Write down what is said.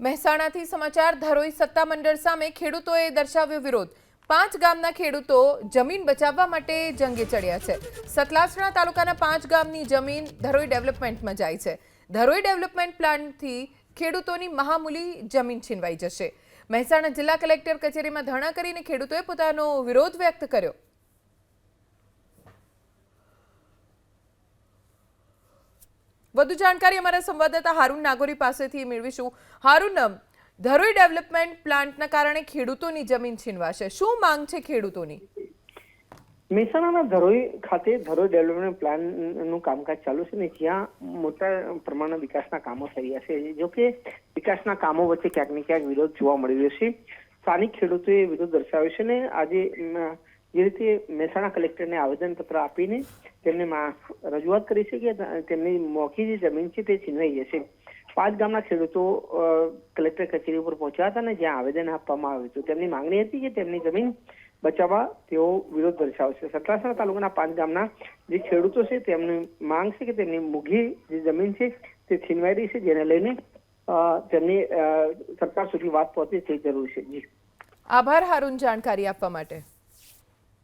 મહેસાણાથી સમાચાર ધરોઈ સત્તામંડળ સામે ખેડૂતોએ દર્શાવ્યો વિરોધ 5 ગામના ખેડૂતો જમીન બચાવવા માટે જંગે ચડ્યા છે। સતલાસણા તાલુકાના 5 ગામની જમીન ધરોઈ ડેવલપમેન્ટમાં જાય છે। ધરોઈ ડેવલપમેન્ટ પ્લાનથી ખેડૂતોની મહામૂલી જમીન છીનવાઈ જશે। મહેસાણા જિલ્લા કલેક્ટર કચેરીમાં ધરણા કરીને ખેડૂતોએ પોતાનો વિરોધ વ્યક્ત કર્યો। વધુ જાણકારી અમારા સંવાદદાતા હારૂન નાગોરી પાસેથી મેળવીશું। હારૂન, ધરોઈ ડેવલપમેન્ટ પ્લાન્ટના કારણે ખેડૂતોની જમીન છીનવાશે, શું માંગ છે ખેડૂતોની? મહેસાણાના ધરોઈ ખાતે ધરોઈ ડેવલપમેન્ટ પ્લાનનું કામકાજ ચાલુ છે ને જ્યાં મોટા પ્રમાણના વિકાસના કામો થઈ રહ્યા છે। જો કે વિકાસના કામો વચ્ચે ક્યાંક ને ક્યાંક વિરોધ જોવા મળી રહ્યો છે। સ્થાનિક ખેડૂતોએ વિરોધ દર્શાવ્યો છે ને આજે જે રીતે મહેસાણા કલેક્ટરને આવેદનપત્ર આપીને તેમને રજૂઆત કરી છે કે તેમની મોખી જે જમીન છે તે છીનવાઈ જશે। 5 ગામના ખેડૂતો કલેક્ટર કચેરી ઉપર પહોંચ્યા હતા અને જ્યાં આવેદન આપવામાં આવ્યું હતું તેમની માંગણી હતી કે તેમની જમીન બચાવવા તેઓ વિરોધ દર્શાવશે। સતલાસણા તાલુકાના 5 ગામના જે ખેડૂતો છે તેમની માંગ છે કે તેમની મોઘી જે જમીન છે તે છીનવાઈ રહી છે, જેને લઈને તેમની સરકાર સુધી વાત પહોંચે તે જરૂર છે। જી આભાર હારૂન જાણકારી આપવા માટે।